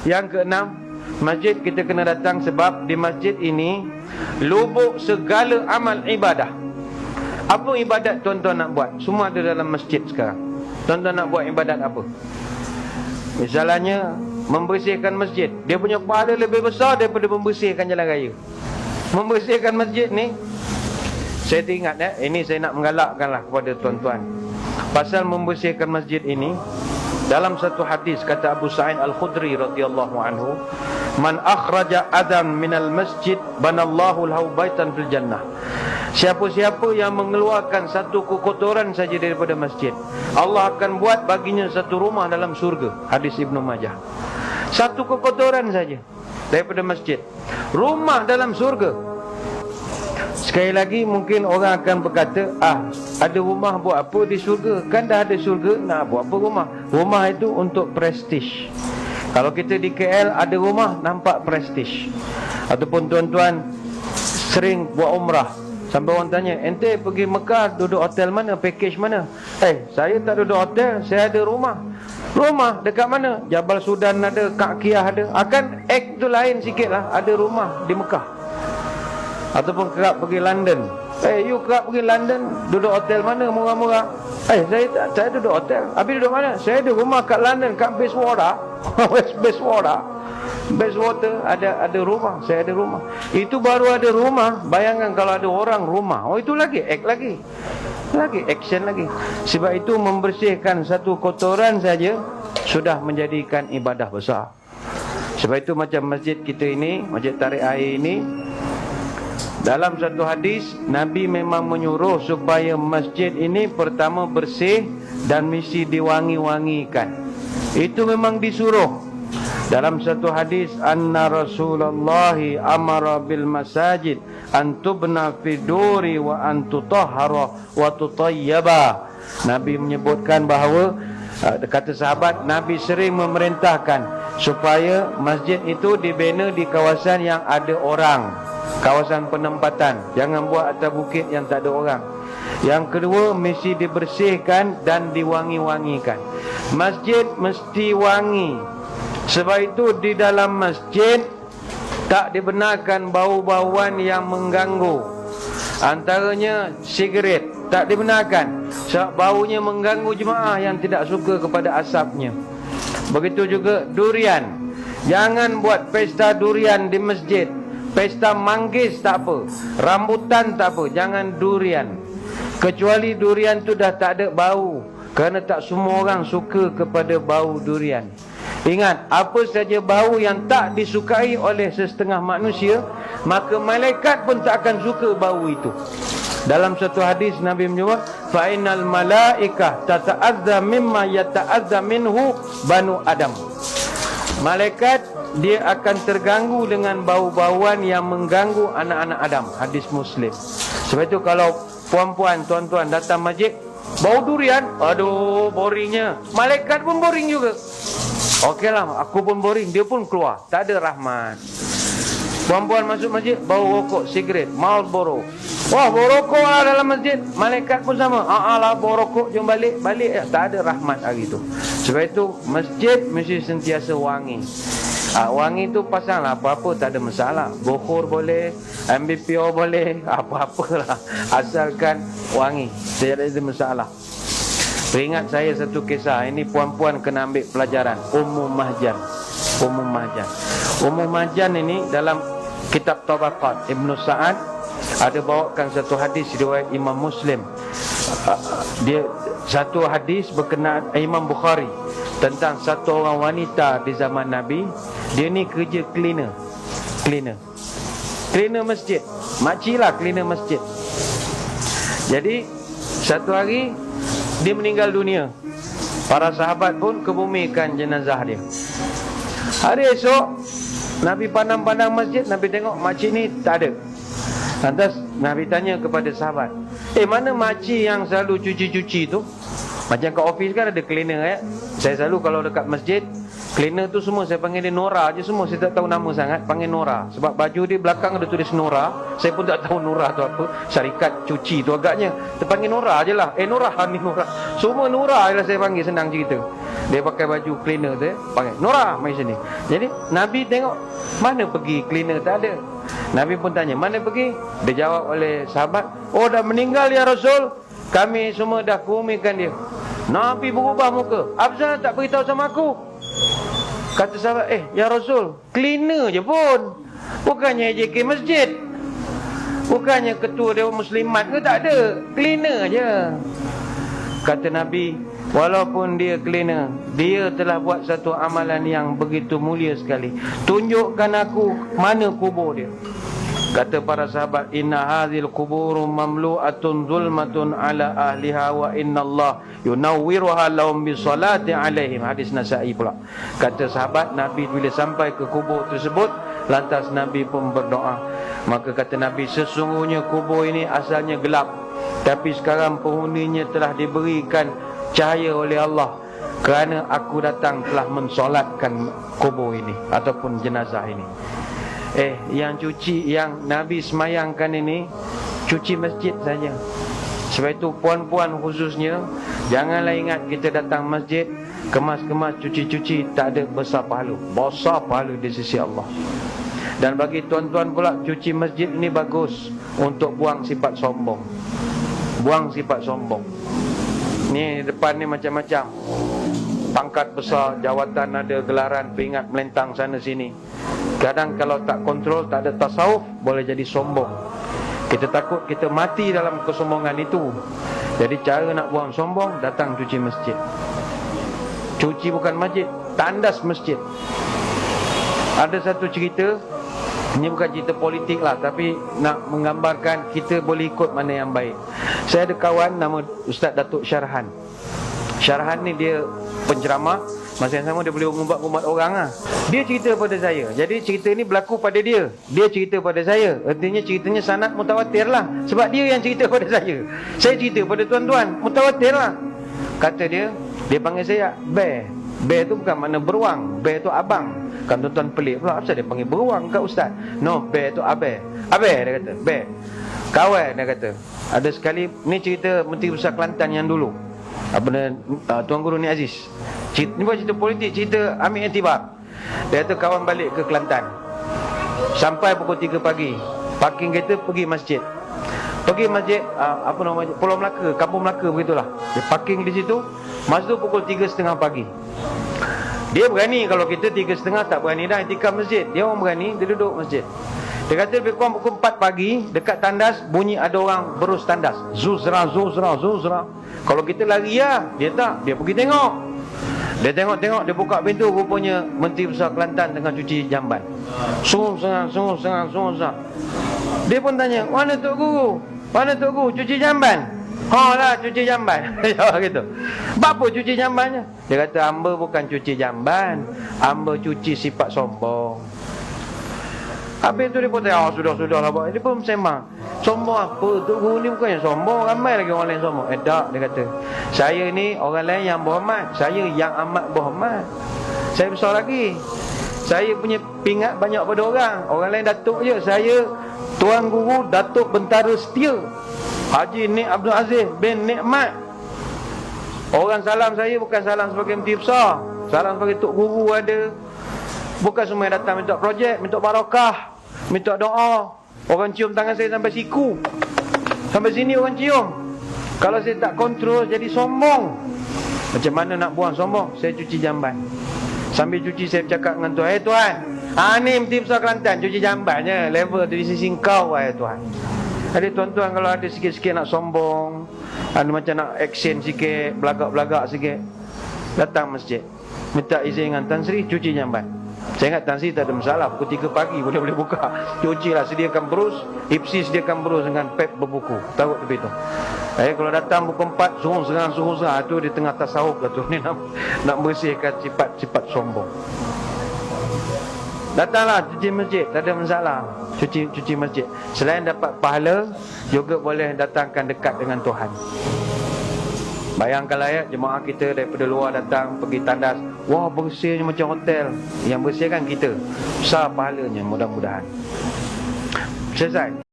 Yang keenam, masjid kita kena datang sebab di masjid ini lubuk segala amal ibadah. Apa ibadat tuan-tuan nak buat? Semua ada dalam masjid sekarang. Tuan-tuan nak buat ibadat apa? Misalnya membersihkan masjid, dia punya pahala lebih besar daripada membersihkan jalan raya. Membersihkan masjid ni, saya teringat ini saya nak menggalakkanlah kepada tuan-tuan. Pasal membersihkan masjid ini, dalam satu hadis kata Abu Sa'id Al-Khudri radhiyallahu anhu, "Man akhraja adan minal masjid banallahu lahu baitan fil jannah." Siapa-siapa yang mengeluarkan satu kekotoran saja daripada masjid, Allah akan buat baginya satu rumah dalam surga. Hadis Ibnu Majah. Satu kekotoran saja daripada masjid, rumah dalam surga. Sekali lagi mungkin orang akan berkata, ada rumah buat apa di surga? Kan dah ada surga, nak buat apa rumah? Rumah itu untuk prestige. Kalau kita di KL ada rumah, nampak prestige. Ataupun tuan-tuan sering buat umrah, sampai orang tanya, ente pergi Mekah duduk hotel mana, package mana? Saya tak duduk hotel, saya ada rumah. Rumah dekat mana? Jabal Sudan ada, Kak Kiah ada. Akan act tu lain sikit lah, ada rumah di Mekah. Ataupun kerap pergi London, you kerap pergi London, duduk hotel mana murah-murah? Saya duduk hotel. Habis duduk mana? Saya ada rumah kat London, kat Bayswater. Bayswater ada rumah, saya ada rumah. Itu baru ada rumah. Bayangkan kalau ada orang rumah, itu lagi act lagi action lagi. Sebab itu membersihkan satu kotoran saja sudah menjadikan ibadah besar. Sebab itu macam masjid kita ini, Masjid Tarik Air ini, dalam satu hadis Nabi memang menyuruh supaya masjid ini pertama bersih dan mesti diwangi-wangikan. Itu memang disuruh. Dalam satu hadis, anna Rasulullah amara bil masajid an tubna fi duri wa an tutahhara wa tutayyaba. Nabi menyebutkan bahawa, kata sahabat, Nabi sering memerintahkan supaya masjid itu dibina di kawasan yang ada orang, kawasan penempatan. Jangan buat atas bukit yang tak ada orang. Yang kedua, mesti dibersihkan dan diwangi-wangikan. Masjid mesti wangi. Sebab itu di dalam masjid tak dibenarkan bau-bauan yang mengganggu. Antaranya sigaret tak dibenarkan, sebab baunya mengganggu jemaah yang tidak suka kepada asapnya. Begitu juga durian. Jangan buat pesta durian di masjid. Pesta manggis tak apa, rambutan tak apa, jangan durian. Kecuali durian tu dah tak ada bau, kerana tak semua orang suka kepada bau durian. Ingat, apa saja bau yang tak disukai oleh sesetengah manusia, maka malaikat pun tak akan suka bau itu. Dalam satu hadis Nabi menyebut, fa innal malaikah tata'adza mimma yata'adza minhu banu Adam. Malaikat dia akan terganggu dengan bau-bauan yang mengganggu anak-anak Adam. Hadis Muslim. Sebab itu kalau puan-puan, tuan-tuan datang masjid, bau durian, aduh boringnya. Malaikat pun boring juga. Okeylah, aku pun boring, dia pun keluar. Tak ada rahmat. Puan-puan masuk masjid, bau rokok, sigaret, Marlboro. Wah, bau rokok lah dalam masjid. Malaikat pun sama. Lah, bau rokok, jom balik. Tak ada rahmat hari tu. Sebab itu, masjid mesti sentiasa wangi. Wangi tu pasanglah apa-apa, tak ada masalah. Bohor boleh, MBPO boleh, apa-apalah. Asalkan wangi, tidak ada masalah. Teringat saya satu kisah. Ini puan-puan kena ambil pelajaran. Ummu Mahjan. Ummu Mahjan ini dalam kitab Tabaqat Ibnu Sa'ad ada bawakan satu hadis riwayat Imam Muslim. Dia satu hadis berkenaan Imam Bukhari tentang satu orang wanita di zaman Nabi. Dia ni kerja cleaner masjid. Makcik lah cleaner masjid. Jadi satu hari dia meninggal dunia. Para sahabat pun kebumikan jenazah dia. Hari esok Nabi pandang-pandang masjid, Nabi tengok makcik ni tak ada. Lantas Nabi tanya kepada sahabat, mana makcik yang selalu cuci-cuci tu? Macam kat office kan ada cleaner Saya selalu kalau dekat masjid, Cleaner tu semua saya panggil dia Nora je semua. Saya tak tahu nama sangat, panggil Nora. Sebab baju dia belakang ada tulis Nora. Saya pun tak tahu Nora tu apa. Syarikat cuci tu agaknya. Terpanggil Nora je lah. Nora ni Nora. Semua Nora je lah saya panggil, senang cerita. Dia pakai baju cleaner tu, panggil Nora, mari sini. Jadi Nabi tengok, mana pergi cleaner, tak ada. Nabi pun tanya, mana pergi? Dia jawab oleh sahabat, oh dah meninggal ya Rasul. Kami semua dah kumikan dia. Nabi berubah muka. Apa tak beritahu sama aku? Kata sahabat, ya Rasul, cleaner je pun. Bukannya JK masjid. Bukannya ketua Dewan Muslimat ke, tak ada. Cleaner je. Kata Nabi, walaupun dia cleaner, dia telah buat satu amalan yang begitu mulia sekali. Tunjukkan aku mana kubur dia. Kata para sahabat, inna hadhil kuburu mamlu'atun zulmatun ala ahliha wa inna Allah yunawwiruha lahum bisalati alaihim. Hadis Nasa'i pula. Kata sahabat, Nabi bila sampai ke kubur tersebut, lantas Nabi pun berdoa. Maka kata Nabi, sesungguhnya kubur ini asalnya gelap, tapi sekarang penghuninya telah diberikan cahaya oleh Allah, kerana aku datang telah mensolatkan kubur ini ataupun jenazah ini. Yang cuci, yang Nabi semayangkan ini, cuci masjid saja. Sebab itu puan-puan khususnya, janganlah ingat kita datang masjid, kemas-kemas, cuci-cuci, tak ada besar pahala. Besar pahala di sisi Allah. Dan bagi tuan-tuan pula, cuci masjid ini bagus untuk buang sifat sombong. Buang sifat sombong. Ni depan ni macam-macam, pangkat besar, jawatan ada, gelaran, peringat melentang sana sini. Kadang kalau tak kontrol, tak ada tasawuf, boleh jadi sombong. Kita takut kita mati dalam kesombongan itu. Jadi cara nak buang sombong, datang cuci masjid. Cuci bukan masjid, tandas masjid. Ada satu cerita, ini bukan cerita politik lah, tapi nak menggambarkan kita boleh ikut mana yang baik. Saya ada kawan nama Ustaz Datuk Syarhan. Syarhan ni dia penceramah, masa yang sama dia boleh umat orang lah. Dia cerita pada saya. Jadi cerita ni berlaku pada dia. Dia cerita pada saya. Artinya ceritanya sanad mutawatir lah. Sebab dia yang cerita pada saya. Saya cerita pada tuan-tuan, mutawatir lah. Kata dia panggil saya Bear. Bear tu bukan makna beruang. Bear tu abang. Kan tuan-tuan pelik pula, apa dia panggil beruang kat ustaz? No, Bear tu abe. Abe dia kata, Bear. Kawan dia kata. Ada sekali, ni cerita Menteri Besar Kelantan yang dulu. Tuan Guru Ni Aziz. Ini bukan cerita politik, cerita ambil intibar. Dia kata kawan balik ke Kelantan, sampai pukul 3 pagi, parking kereta, pergi masjid. Pergi masjid Pulau Melaka, Kampung Melaka begitulah. Dia parking di situ. Masa tu pukul 3.30 pagi. Dia berani, kalau kita 3.30 tak berani dah iktikaf masjid. Dia orang berani, dia duduk masjid. Dia kata lebih kurang pukul 4 pagi, dekat tandas bunyi ada orang berus tandas. Zuzra, zuzra, zuzra. Kalau kita lari ya, dia tak, dia pergi tengok. Dia tengok-tengok, dia buka pintu, rupanya Menteri Besar Kelantan tengah cuci jamban. Sungguh-sungguh. Dia pun tanya, mana Tok Guru? Mana Tok Guru? Cuci jamban? Lah, cuci jamban. Jawab gitu. Apa cuci jambannya? Dia kata, hamba bukan cuci jamban, hamba cuci sifat sombong. Habis tu dia pun tanya, sudah lah. Dia pun sembang, sombong apa? Tok Guru ni bukannya sombong, ramai lagi orang lain sombong. Tak, dia kata, saya ni orang lain yang berhormat, saya yang amat berhormat. Saya besar lagi, saya punya pingat banyak pada orang. Orang lain datuk je, saya Tuan Guru Datuk Bentara Setia Haji Nik Abdul Aziz bin Nikmat. Orang salam saya bukan salam sebagai menteri besar, salam sebagai Tok Guru ada. Bukan semua yang datang minta projek, minta barakah, minta doa. Orang cium tangan saya sampai siku, sampai sini orang cium. Kalau saya tak kontrol, jadi sombong. Macam mana nak buang sombong? Saya cuci jamban. Sambil cuci saya bercakap dengan Tuhan, Tuhan, ni Menteri Besar Kelantan cuci jambannya, level dari sisi kau, Tuhan. Jadi tuan-tuan kalau ada sikit-sikit nak sombong, ada macam nak action sikit, belagak-belagak sikit, datang masjid, minta izin dengan Tan Sri, cuci jamban. Saya ingat Tan Sri tak ada masalah, pukul 3 pagi boleh buka. Cuci lah, sediakan berus, Ipsi sediakan berus dengan pep berbuku, taruh tepi tu. Kalau datang pukul 4, suruh serang, tu di tengah tasawuf lah tu. Ni nak bersihkan sifat sombong. Datanglah cuci masjid, tak ada masalah. Cuci masjid. Selain dapat pahala, juga boleh datangkan dekat dengan Tuhan. Bayangkanlah ya, jemaah kita daripada luar datang pergi tandas, Wah, bersihnya macam hotel. Yang bersihkan kita. Besar pahalanya mudah-mudahan. Selesai.